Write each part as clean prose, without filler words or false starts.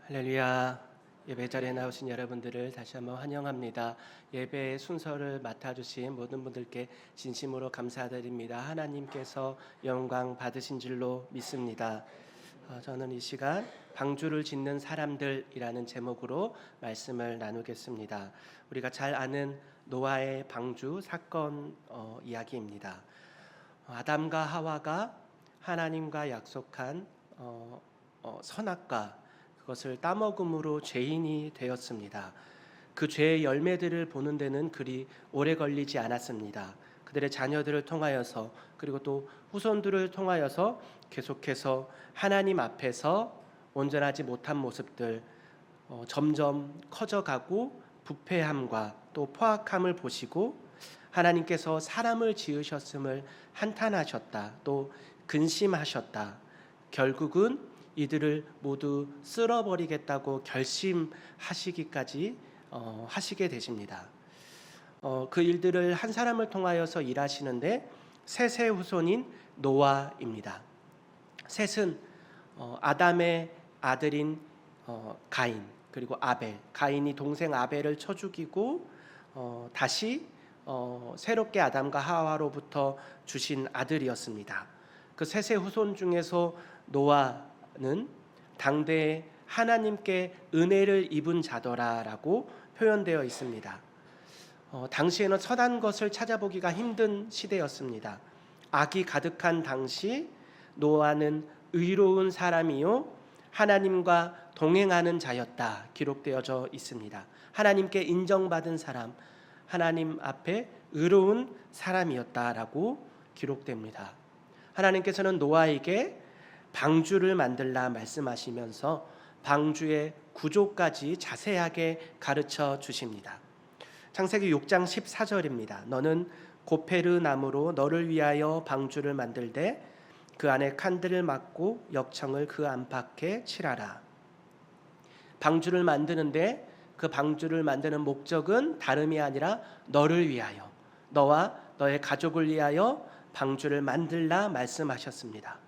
할렐루야. 예배 자리에 나오신 여러분들을 다시 한번 환영합니다. 예배의 순서를 맡아주신 모든 분들께 진심으로 감사드립니다. 하나님께서 영광 받으신 줄로 믿습니다. 저는 이 시간 방주를 짓는 사람들이라는 제목으로 말씀을 나누겠습니다. 우리가 잘 아는 노아의 방주 사건 이야기입니다. 아담과 하와가 하나님과 약속한 선악과 그것을 따먹음으로 죄인이 되었습니다. 그 죄의 열매들을 보는 데는 그리 오래 걸리지 않았습니다. 그들의 자녀들을 통하여서 그리고 또 후손들을 통하여서 계속해서 하나님 앞에서 온전하지 못한 모습들 점점 커져가고 부패함과 또 포악함을 보시고 하나님께서 사람을 지으셨음을 한탄하셨다. 또 근심하셨다. 결국은 이들을 모두 쓸어버리겠다고 결심하시기까지 하시게 되십니다. 그 일들을 한 사람을 통하여서 일하시는데 셋의 후손인 노아입니다. 셋은 아담의 아들인 가인 그리고 아벨, 가인이 동생 아벨을 쳐 죽이고 다시 새롭게 아담과 하와로부터 주신 아들이었습니다. 그 셋의 후손 중에서 노아는 당대에 하나님께 은혜를 입은 자더라라고 표현되어 있습니다. 당시에는 선한 것을 찾아보기가 힘든 시대였습니다. 악이 가득한 당시 노아는 의로운 사람이요 하나님과 동행하는 자였다 기록되어져 있습니다. 하나님께 인정받은 사람, 하나님 앞에 의로운 사람이었다라고 기록됩니다. 하나님께서는 노아에게 방주를 만들라 말씀하시면서 방주의 구조까지 자세하게 가르쳐 주십니다. 창세기 6장 14절입니다. 너는 고페르 나무로 너를 위하여 방주를 만들되 그 안에 칸들을 막고 역청을 그 안팎에 칠하라. 방주를 만드는데 그 방주를 만드는 목적은 다름이 아니라 너를 위하여, 너와 너의 가족을 위하여 방주를 만들라 말씀하셨습니다.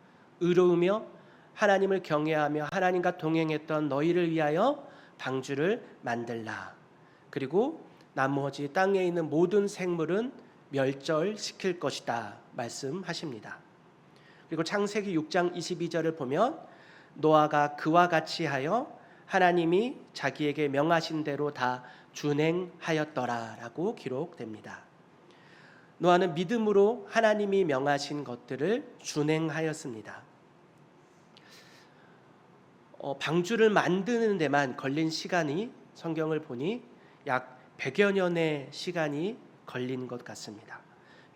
의로우며 하나님을 경외하며 하나님과 동행했던 너희를 위하여 방주를 만들라. 그리고 나머지 땅에 있는 모든 생물은 멸절시킬 것이다 말씀하십니다. 그리고 창세기 6장 22절을 보면 노아가 그와 같이 하여 하나님이 자기에게 명하신 대로 다 준행하였더라라고 기록됩니다. 노아는 믿음으로 하나님이 명하신 것들을 준행하였습니다. 방주를 만드는 데만 걸린 시간이 성경을 보니 약 100여 년의 시간이 걸린 것 같습니다.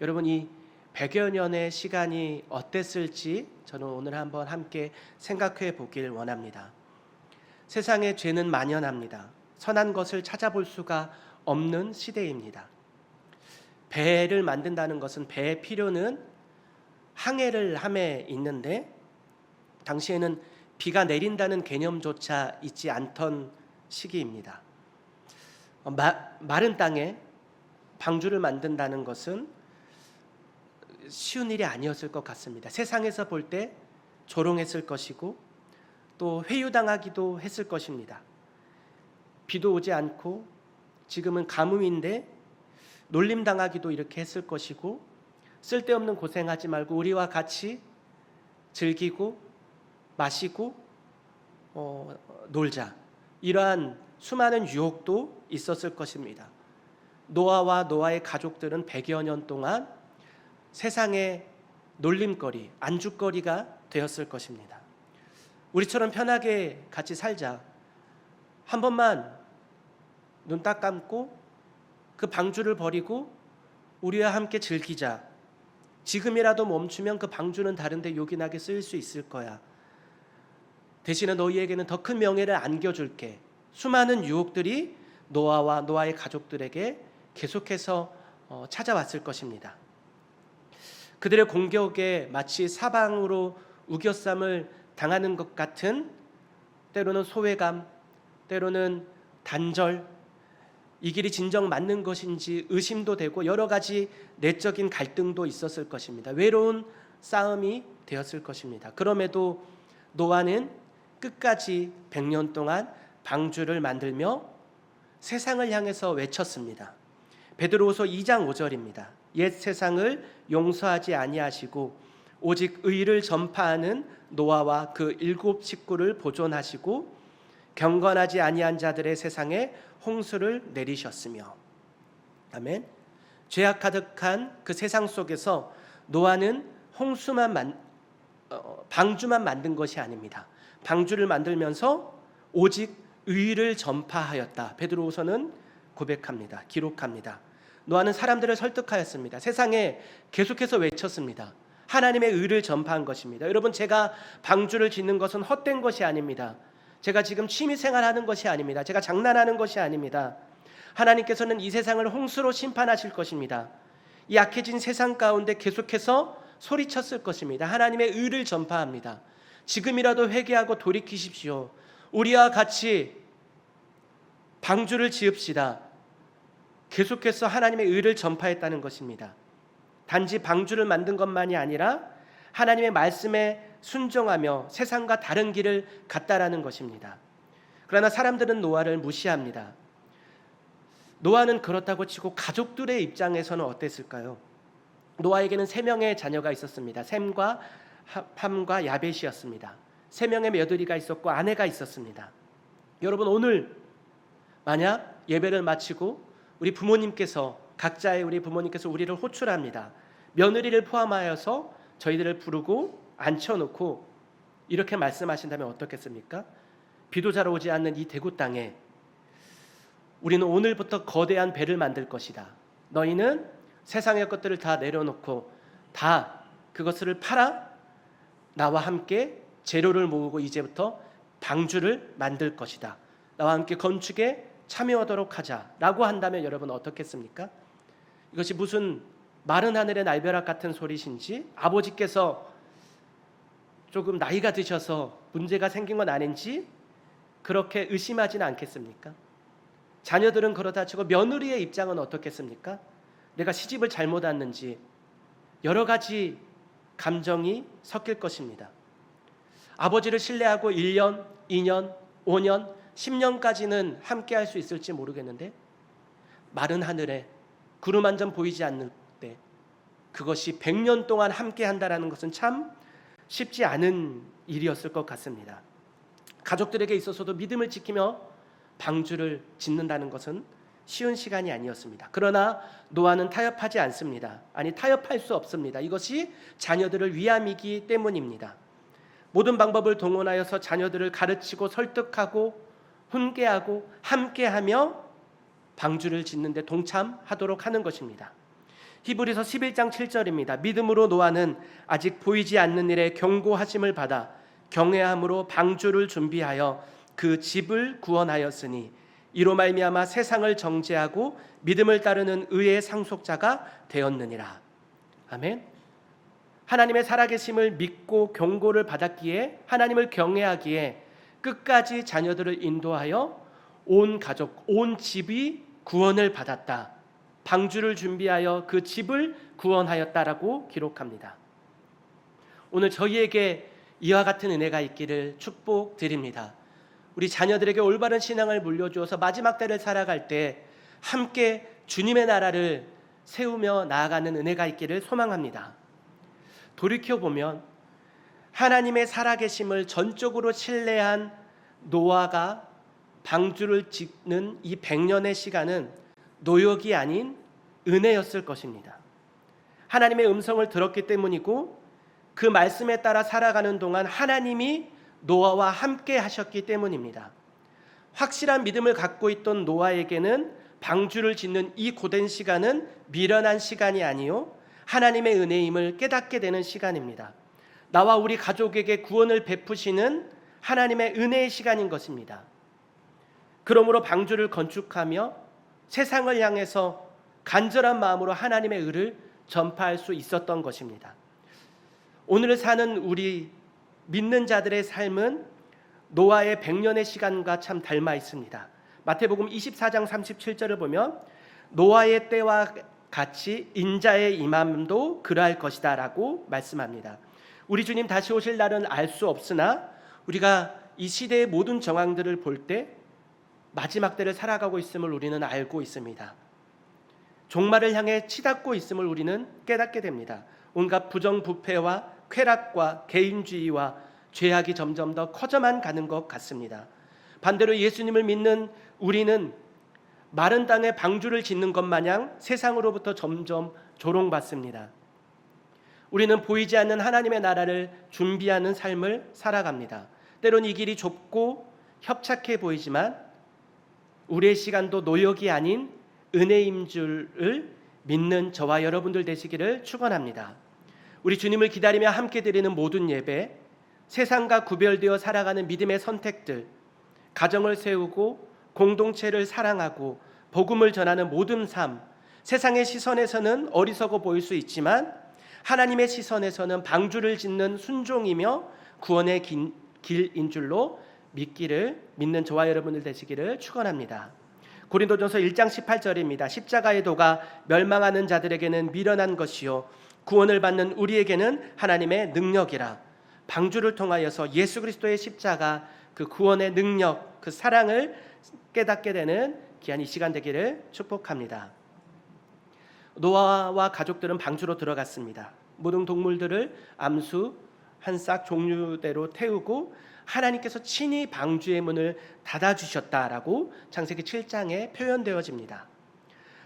여러분, 이 100여 년의 시간이 어땠을지 저는 오늘 한번 함께 생각해 보길 원합니다. 세상의 죄는 만연합니다. 선한 것을 찾아볼 수가 없는 시대입니다. 배를 만든다는 것은 배의 필요는 항해를 함에 있는데 당시에는 비가 내린다는 개념조차 있지 않던 시기입니다. 마른 땅에 방주를 만든다는 것은 쉬운 일이 아니었을 것 같습니다. 세상에서 볼 때 조롱했을 것이고 또 회유당하기도 했을 것입니다. 비도 오지 않고 지금은 가뭄인데 놀림당하기도 이렇게 했을 것이고 쓸데없는 고생하지 말고 우리와 같이 즐기고 마시고 놀자, 이러한 수많은 유혹도 있었을 것입니다. 노아와 노아의 가족들은 100여 년 동안 세상의 놀림거리, 안주거리가 되었을 것입니다. 우리처럼 편하게 같이 살자, 한 번만 눈 딱 감고 그 방주를 버리고 우리와 함께 즐기자, 지금이라도 멈추면 그 방주는 다른데 요긴하게 쓰일 수 있을 거야, 대신에 너희에게는 더 큰 명예를 안겨줄게, 수많은 유혹들이 노아와 노아의 가족들에게 계속해서 찾아왔을 것입니다. 그들의 공격에 마치 사방으로 우겨쌈을 당하는 것 같은 때로는 소외감, 때로는 단절, 이 길이 진정 맞는 것인지 의심도 되고 여러 가지 내적인 갈등도 있었을 것입니다. 외로운 싸움이 되었을 것입니다. 그럼에도 노아는 끝까지 100년 동안 방주를 만들며 세상을 향해서 외쳤습니다. 베드로후서 2장 5절입니다. 옛 세상을 용서하지 아니하시고 오직 의를 전파하는 노아와 그 7 식구를 보존하시고 경건하지 아니한 자들의 세상에 홍수를 내리셨으며. 아멘. 죄악 가득한 그 세상 속에서 노아는 방주만 만든 것이 아닙니다. 방주를 만들면서 오직 의를 전파하였다. 베드로후서는 고백합니다. 기록합니다. 노아는 사람들을 설득하였습니다. 세상에 계속해서 외쳤습니다. 하나님의 의를 전파한 것입니다. 여러분, 제가 방주를 짓는 것은 헛된 것이 아닙니다. 제가 지금 취미생활하는 것이 아닙니다. 제가 장난하는 것이 아닙니다. 하나님께서는 이 세상을 홍수로 심판하실 것입니다. 이 약해진 세상 가운데 계속해서 소리쳤을 것입니다. 하나님의 의를 전파합니다. 지금이라도 회개하고 돌이키십시오. 우리와 같이 방주를 지읍시다. 계속해서 하나님의 의를 전파했다는 것입니다. 단지 방주를 만든 것만이 아니라 하나님의 말씀에 순종하며 세상과 다른 길을 갔다라는 것입니다. 그러나 사람들은 노아를 무시합니다. 노아는 그렇다고 치고 가족들의 입장에서는 어땠을까요? 노아에게는 3명의 자녀가 있었습니다. 셈과 함과 야벳이었습니다. 3명의 며느리가 있었고 아내가 있었습니다. 여러분, 오늘 만약 예배를 마치고 우리 부모님께서 우리를 호출합니다. 며느리를 포함하여서 저희들을 부르고 앉혀놓고 이렇게 말씀하신다면 어떻겠습니까? 비도 잘 오지 않는 이 대구 땅에 우리는 오늘부터 거대한 배를 만들 것이다. 너희는 세상의 것들을 다 내려놓고 다 그것을 팔아 나와 함께 재료를 모으고 이제부터 방주를 만들 것이다. 나와 함께 건축에 참여하도록 하자라고 한다면 여러분 어떻겠습니까? 이것이 무슨 마른 하늘의 날벼락 같은 소리신지, 아버지께서 조금 나이가 드셔서 문제가 생긴 건 아닌지 그렇게 의심하지는 않겠습니까? 자녀들은 그러다 치고 며느리의 입장은 어떻겠습니까? 내가 시집을 잘못 왔는지 여러 가지 감정이 섞일 것입니다. 아버지를 신뢰하고 1년, 2년, 5년, 10년까지는 함께 할 수 있을지 모르겠는데 마른 하늘에 구름 한 점 보이지 않는 때 그것이 100년 동안 함께 한다라는 것은 참 쉽지 않은 일이었을 것 같습니다. 가족들에게 있어서도 믿음을 지키며 방주를 짓는다는 것은 쉬운 시간이 아니었습니다. 그러나 노아는 타협하지 않습니다. 타협할 수 없습니다. 이것이 자녀들을 위함이기 때문입니다. 모든 방법을 동원하여서 자녀들을 가르치고 설득하고 훈계하고 함께하며 방주를 짓는 데 동참하도록 하는 것입니다. 히브리서 11장 7절입니다. 믿음으로 노아는 아직 보이지 않는 일에 경고하심을 받아 경외함으로 방주를 준비하여 그 집을 구원하였으니 이로 말미암아 세상을 정죄하고 믿음을 따르는 의의 상속자가 되었느니라. 아멘. 하나님의 살아계심을 믿고 경고를 받았기에, 하나님을 경외하기에 끝까지 자녀들을 인도하여 온 가족, 온 집이 구원을 받았다. 방주를 준비하여 그 집을 구원하였다라고 기록합니다. 오늘 저희에게 이와 같은 은혜가 있기를 축복드립니다. 우리 자녀들에게 올바른 신앙을 물려주어서 마지막 때를 살아갈 때 함께 주님의 나라를 세우며 나아가는 은혜가 있기를 소망합니다. 돌이켜보면 하나님의 살아계심을 전적으로 신뢰한 노아가 방주를 짓는 이 100년의 시간은 노역이 아닌 은혜였을 것입니다. 하나님의 음성을 들었기 때문이고 그 말씀에 따라 살아가는 동안 하나님이 노아와 함께 하셨기 때문입니다. 확실한 믿음을 갖고 있던 노아에게는 방주를 짓는 이 고된 시간은 미련한 시간이 아니요 하나님의 은혜임을 깨닫게 되는 시간입니다. 나와 우리 가족에게 구원을 베푸시는 하나님의 은혜의 시간인 것입니다. 그러므로 방주를 건축하며 세상을 향해서 간절한 마음으로 하나님의 의를 전파할 수 있었던 것입니다. 오늘 사는 우리 믿는 자들의 삶은 노아의 100년의 시간과 참 닮아 있습니다. 마태복음 24장 37절을 보면 노아의 때와 같이 인자의 임함도 그러할 것이다 라고 말씀합니다. 우리 주님 다시 오실 날은 알 수 없으나 우리가 이 시대의 모든 정황들을 볼 때 마지막 때를 살아가고 있음을 우리는 알고 있습니다. 종말을 향해 치닫고 있음을 우리는 깨닫게 됩니다. 온갖 부정부패와 쾌락과 개인주의와 죄악이 점점 더 커져만 가는 것 같습니다. 반대로 예수님을 믿는 우리는 마른 땅에 방주를 짓는 것 마냥 세상으로부터 점점 조롱받습니다. 우리는 보이지 않는 하나님의 나라를 준비하는 삶을 살아갑니다. 때론 이 길이 좁고 협착해 보이지만 우리의 시간도 노역이 아닌 은혜인 줄을 믿는 저와 여러분들 되시기를 축원합니다. 우리 주님을 기다리며 함께 드리는 모든 예배, 세상과 구별되어 살아가는 믿음의 선택들, 가정을 세우고 공동체를 사랑하고 복음을 전하는 모든 삶, 세상의 시선에서는 어리석어 보일 수 있지만 하나님의 시선에서는 방주를 짓는 순종이며 구원의 길인 줄로 믿는 저와 여러분들 되시기를 축원합니다. 고린도전서 1장 18절입니다. 십자가의 도가 멸망하는 자들에게는 미련한 것이요 구원을 받는 우리에게는 하나님의 능력이라. 방주를 통하여서 예수 그리스도의 십자가, 그 구원의 능력, 그 사랑을 깨닫게 되는 귀한 이 시간 되기를 축복합니다. 노아와 가족들은 방주로 들어갔습니다. 모든 동물들을 암수 한 싹 종류대로 태우고 하나님께서 친히 방주의 문을 닫아주셨다라고 창세기 7장에 표현되어집니다.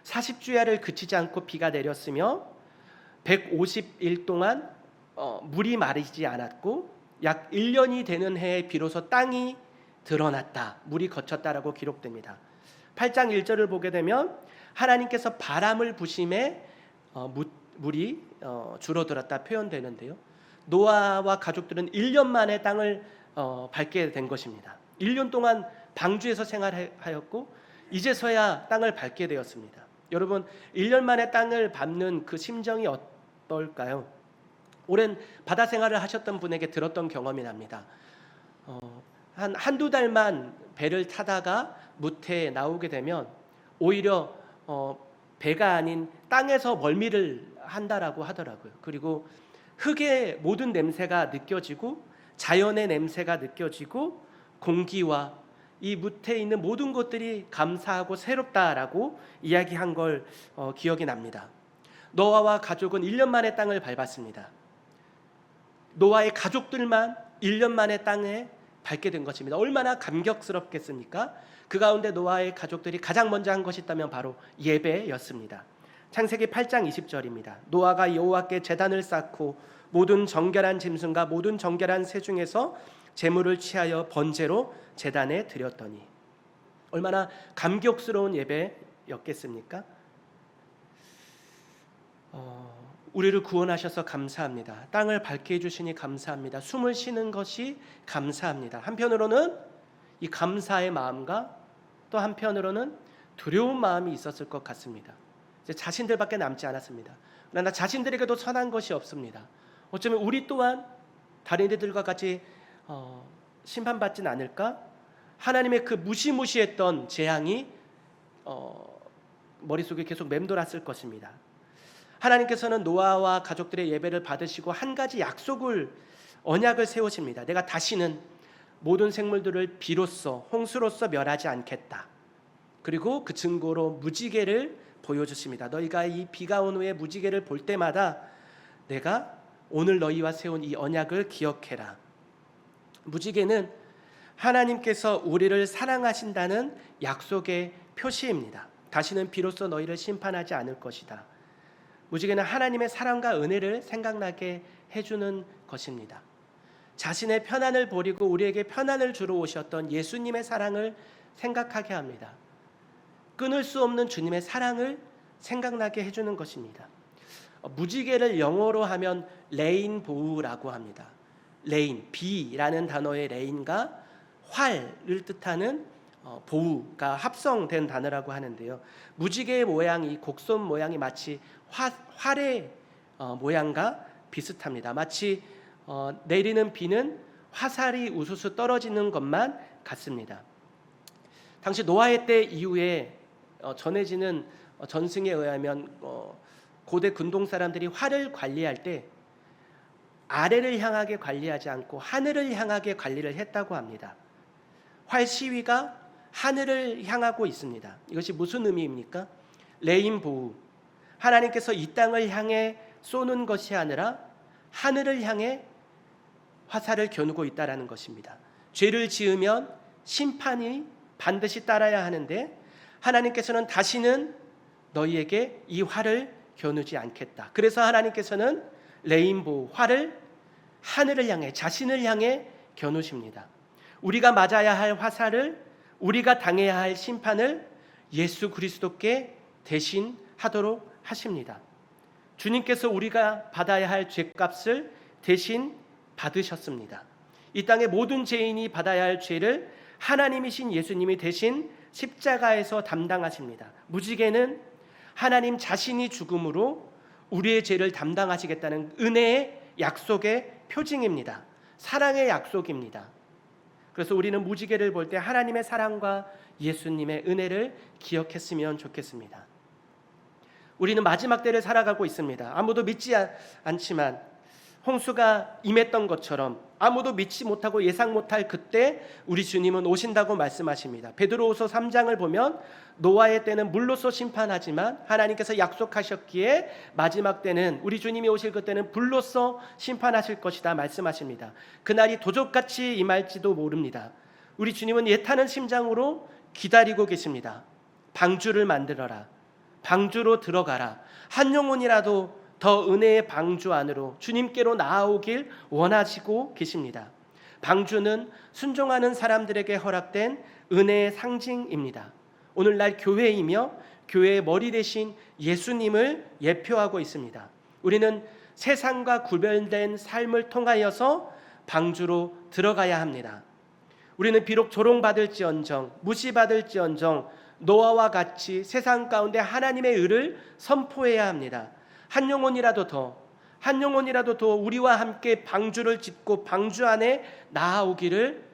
40주야를 그치지 않고 비가 내렸으며 150일 동안 물이 마르지 않았고 약 1년이 되는 해에 비로소 땅이 드러났다, 물이 거쳤다라고 기록됩니다. 8장 1절을 보게 되면 하나님께서 바람을 부심에 물이 줄어들었다 표현되는데요. 노아와 가족들은 1년 만에 땅을 밟게 된 것입니다. 1년 동안 방주에서 생활하였고 이제서야 땅을 밟게 되었습니다. 여러분, 1년 만에 땅을 밟는 그 심정이 어떨까요? 오랜 바다 생활을 하셨던 분에게 들었던 경험이 납니다. 한두 달만 배를 타다가 무태에 나오게 되면 오히려 배가 아닌 땅에서 멀미를 한다라고 하더라고요. 그리고 흙의 모든 냄새가 느껴지고 자연의 냄새가 느껴지고 공기와 이 무태에 있는 모든 것들이 감사하고 새롭다라고 이야기한 걸 기억이 납니다. 노아와 가족은 1년 만에 땅을 밟았습니다. 노아의 가족들만 1년 만에 땅에 밟게 된 것입니다. 얼마나 감격스럽겠습니까? 그 가운데 노아의 가족들이 가장 먼저 한 것이 있다면 바로 예배였습니다. 창세기 8장 20절입니다. 노아가 여호와께 제단을 쌓고 모든 정결한 짐승과 모든 정결한 새 중에서 제물을 취하여 번제로 제단에 드렸더니. 얼마나 감격스러운 예배였겠습니까? 우리를 구원하셔서 감사합니다. 땅을 밟게 해주시니 감사합니다. 숨을 쉬는 것이 감사합니다. 한편으로는 이 감사의 마음과 또 한편으로는 두려운 마음이 있었을 것 같습니다. 이제 자신들밖에 남지 않았습니다. 그러나 자신들에게도 선한 것이 없습니다. 어쩌면 우리 또한 다른 이들과 같이 심판받진 않을까? 하나님의 그 무시무시했던 재앙이 머릿속에 계속 맴돌았을 것입니다. 하나님께서는 노아와 가족들의 예배를 받으시고 한 가지 언약을 세우십니다. 내가 다시는 모든 생물들을 비로소 홍수로서 멸하지 않겠다. 그리고 그 증거로 무지개를 보여주십니다. 너희가 이 비가 온 후에 무지개를 볼 때마다 내가 오늘 너희와 세운 이 언약을 기억해라. 무지개는 하나님께서 우리를 사랑하신다는 약속의 표시입니다. 다시는 비로소 너희를 심판하지 않을 것이다. 무지개는 하나님의 사랑과 은혜를 생각나게 해주는 것입니다. 자신의 편안을 버리고 우리에게 편안을 주러 오셨던 예수님의 사랑을 생각하게 합니다. 끊을 수 없는 주님의 사랑을 생각나게 해주는 것입니다. 무지개를 영어로 하면 레인보우라고 합니다. 레인, 비라는 단어의 레인과 활을 뜻하는 보우가 합성된 단어라고 하는데요. 무지개의 모양이, 곡선 모양이 마치 활의 모양과 비슷합니다. 마치 내리는 비는 화살이 우수수 떨어지는 것만 같습니다. 당시 노아의 때 이후에 전해지는 전승에 의하면 고대 근동 사람들이 활을 관리할 때 아래를 향하게 관리하지 않고 하늘을 향하게 관리를 했다고 합니다. 활 시위가 하늘을 향하고 있습니다. 이것이 무슨 의미입니까? 레인보우, 하나님께서 이 땅을 향해 쏘는 것이 아니라 하늘을 향해 화살을 겨누고 있다라는 것입니다. 죄를 지으면 심판이 반드시 따라야 하는데 하나님께서는 다시는 너희에게 이 활을 겨누지 않겠다. 그래서 하나님께서는 레인보우, 활을 하늘을 향해, 자신을 향해 겨누십니다. 우리가 맞아야 할 화살을, 우리가 당해야 할 심판을 예수 그리스도께 대신하도록 하십니다. 주님께서 우리가 받아야 할 죄값을 대신 받으셨습니다. 이 땅의 모든 죄인이 받아야 할 죄를 하나님이신 예수님이 대신 십자가에서 담당하십니다. 무지개는 하나님 자신이 죽음으로 우리의 죄를 담당하시겠다는 은혜의 약속의 표징입니다. 사랑의 약속입니다. 그래서 우리는 무지개를 볼 때 하나님의 사랑과 예수님의 은혜를 기억했으면 좋겠습니다. 우리는 마지막 때를 살아가고 있습니다. 아무도 믿지 않지만 홍수가 임했던 것처럼 아무도 믿지 못하고 예상 못할 그때 우리 주님은 오신다고 말씀하십니다. 베드로후서 3장을 보면 노아의 때는 물로서 심판하지만 하나님께서 약속하셨기에 마지막 때는, 우리 주님이 오실 그때는 불로서 심판하실 것이다 말씀하십니다. 그날이 도적같이 임할지도 모릅니다. 우리 주님은 예타는 심장으로 기다리고 계십니다. 방주를 만들어라, 방주로 들어가라, 한 영혼이라도 더 은혜의 방주 안으로 주님께로 나아오길 원하시고 계십니다. 방주는 순종하는 사람들에게 허락된 은혜의 상징입니다. 오늘날 교회이며 교회의 머리 대신 예수님을 예표하고 있습니다. 우리는 세상과 구별된 삶을 통하여서 방주로 들어가야 합니다. 우리는 비록 조롱받을지언정, 무시받을지언정 노아와 같이 세상 가운데 하나님의 의를 선포해야 합니다. 한 영혼이라도 더 우리와 함께 방주를 짓고 방주 안에 나아오기를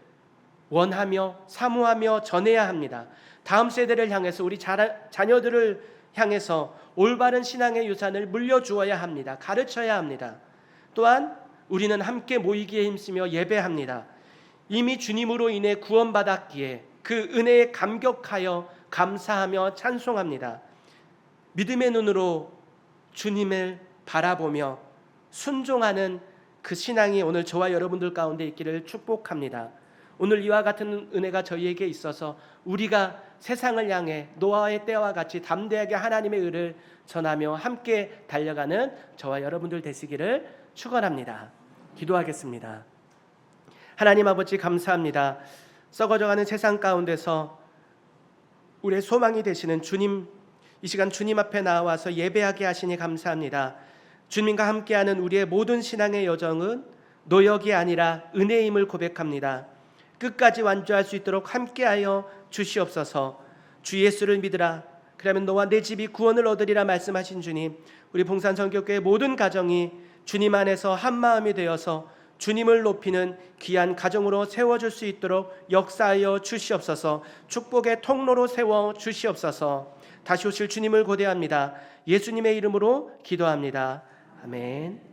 원하며 사모하며 전해야 합니다. 다음 세대를 향해서, 우리 자녀들을 향해서 올바른 신앙의 유산을 물려주어야 합니다. 가르쳐야 합니다. 또한 우리는 함께 모이기에 힘쓰며 예배합니다. 이미 주님으로 인해 구원받았기에 그 은혜에 감격하여 감사하며 찬송합니다. 믿음의 눈으로 주님을 바라보며 순종하는 그 신앙이 오늘 저와 여러분들 가운데 있기를 축복합니다. 오늘 이와 같은 은혜가 저희에게 있어서 우리가 세상을 향해 노아의 때와 같이 담대하게 하나님의 의를 전하며 함께 달려가는 저와 여러분들 되시기를 축원합니다. 기도하겠습니다. 하나님 아버지, 감사합니다. 썩어져가는 세상 가운데서 우리의 소망이 되시는 주님, 이 시간 주님 앞에 나와서 예배하게 하시니 감사합니다. 주님과 함께하는 우리의 모든 신앙의 여정은 노역이 아니라 은혜임을 고백합니다. 끝까지 완주할 수 있도록 함께하여 주시옵소서. 주 예수를 믿으라, 그러면 너와 내 집이 구원을 얻으리라 말씀하신 주님, 우리 봉산성교교의 모든 가정이 주님 안에서 한 마음이 되어서 주님을 높이는 귀한 가정으로 세워줄 수 있도록 역사하여 주시옵소서. 축복의 통로로 세워 주시옵소서. 다시 오실 주님을 고대합니다. 예수님의 이름으로 기도합니다. 아멘.